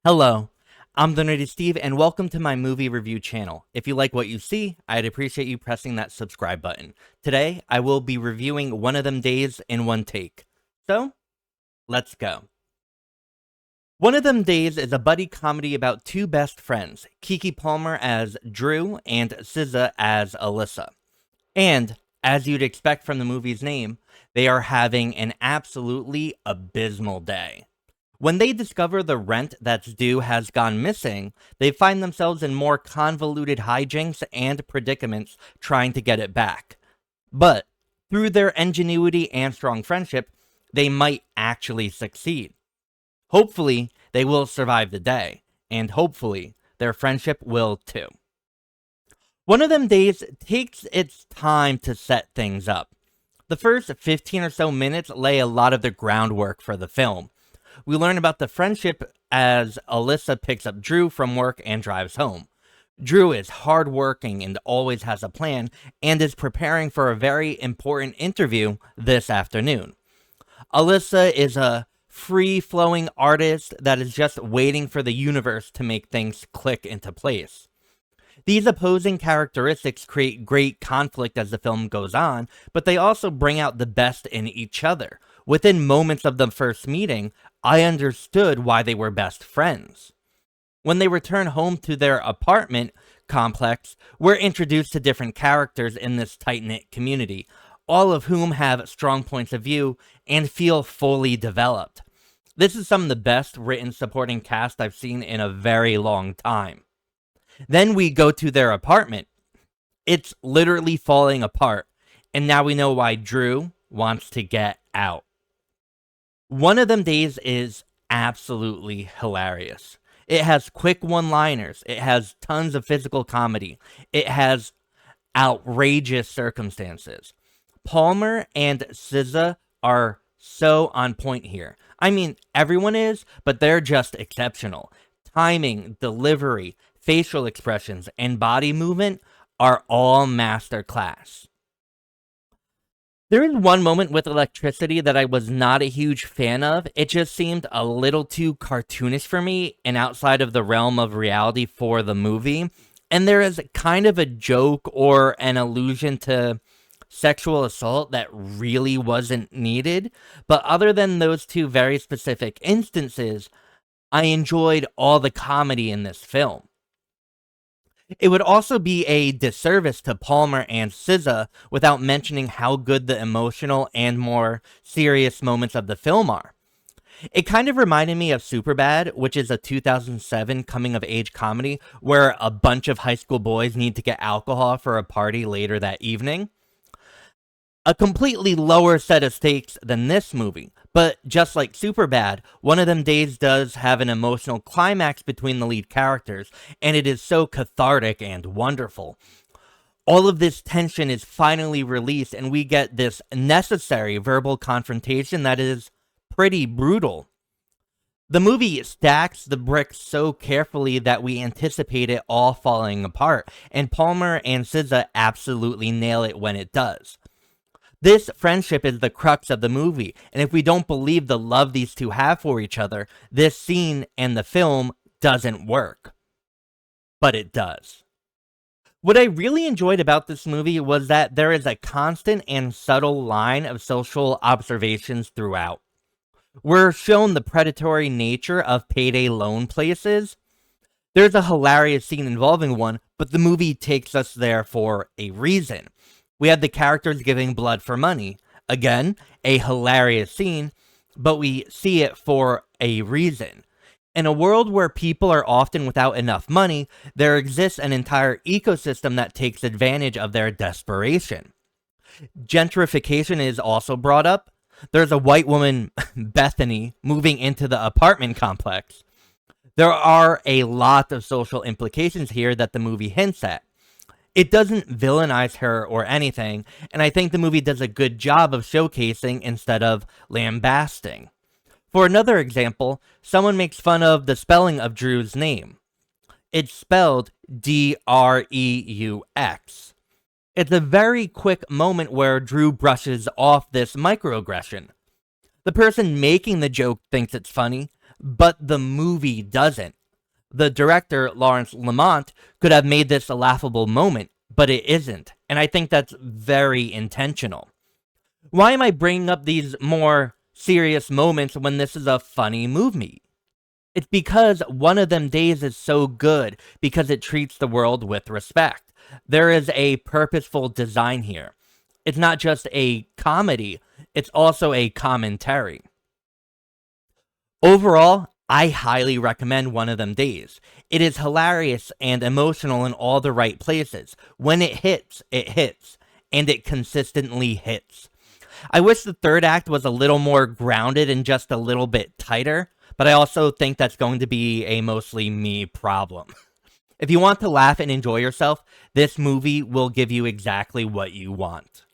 Hello, I'm TheNerdySteve, and welcome to my movie review channel. If you like what you see, I'd appreciate you pressing that subscribe button. Today, I will be reviewing One of Them Days in one take. So, let's go. One of Them Days is a buddy comedy about two best friends, Keke Palmer as Drew and SZA as Alyssa. And, as you'd expect from the movie's name, they are having an absolutely abysmal day. When they discover the rent that's due has gone missing, they find themselves in more convoluted hijinks and predicaments trying to get it back. But, through their ingenuity and strong friendship, they might actually succeed. Hopefully, they will survive the day, and hopefully, their friendship will too. One of Them Days takes its time to set things up. The first 15 or so minutes lay a lot of the groundwork for the film. We learn about the friendship as Alyssa picks up Drew from work and drives home. Drew is hardworking and always has a plan, and is preparing for a very important interview this afternoon. Alyssa is a free-flowing artist that is just waiting for the universe to make things click into place. These opposing characteristics create great conflict as the film goes on, but they also bring out the best in each other. Within moments of the first meeting, I understood why they were best friends. When they return home to their apartment complex, we're introduced to different characters in this tight-knit community, all of whom have strong points of view and feel fully developed. This is some of the best written supporting cast I've seen in a very long time. Then we go to their apartment. It's literally falling apart, and now we know why Drew wants to get out. One of Them Days is absolutely hilarious. It has quick one-liners. It has tons of physical comedy. It has outrageous circumstances. Palmer and SZA are so on point here. I mean, everyone is, but they're just exceptional. Timing, delivery, facial expressions, and body movement are all masterclass. There is one moment with electricity that I was not a huge fan of. It just seemed a little too cartoonish for me and outside of the realm of reality for the movie. And there is kind of a joke or an allusion to sexual assault that really wasn't needed. But other than those two very specific instances, I enjoyed all the comedy in this film. It would also be a disservice to Palmer and SZA without mentioning how good the emotional and more serious moments of the film are. It kind of reminded me of Superbad, which is a 2007 coming-of-age comedy where a bunch of high school boys need to get alcohol for a party later that evening. A completely lower set of stakes than this movie, but just like Superbad, One of Them Days does have an emotional climax between the lead characters, and it is so cathartic and wonderful. All of this tension is finally released, and we get this necessary verbal confrontation that is pretty brutal. The movie stacks the bricks so carefully that we anticipate it all falling apart, and Palmer and SZA absolutely nail it when it does. This friendship is the crux of the movie, and if we don't believe the love these two have for each other, this scene and the film doesn't work. But it does. What I really enjoyed about this movie was that there is a constant and subtle line of social observations throughout. We're shown the predatory nature of payday loan places. There's a hilarious scene involving one, but the movie takes us there for a reason. We have the characters giving blood for money. Again, a hilarious scene, but we see it for a reason. In a world where people are often without enough money, there exists an entire ecosystem that takes advantage of their desperation. Gentrification is also brought up. There's a white woman, Bethany, moving into the apartment complex. There are a lot of social implications here that the movie hints at. It doesn't villainize her or anything, and I think the movie does a good job of showcasing instead of lambasting. For another example, someone makes fun of the spelling of Drew's name. It's spelled Dreux. It's a very quick moment where Drew brushes off this microaggression. The person making the joke thinks it's funny, but the movie doesn't. The director, Lawrence Lamont, could have made this a laughable moment, but it isn't, and I think that's very intentional. Why am I bringing up these more serious moments when this is a funny movie? It's because One of Them Days is so good because it treats the world with respect. There is a purposeful design here. It's not just a comedy, it's also a commentary. Overall, I highly recommend One of Them Days. It is hilarious and emotional in all the right places. When it hits, and it consistently hits. I wish the third act was a little more grounded and just a little bit tighter, but I also think that's going to be a mostly me problem. If you want to laugh and enjoy yourself, this movie will give you exactly what you want.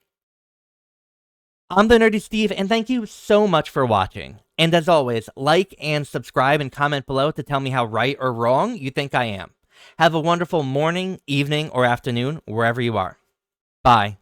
I'm the Nerdy Steve, and thank you so much for watching. And as always, like and subscribe and comment below to tell me how right or wrong you think I am. Have a wonderful morning, evening, or afternoon, wherever you are. Bye.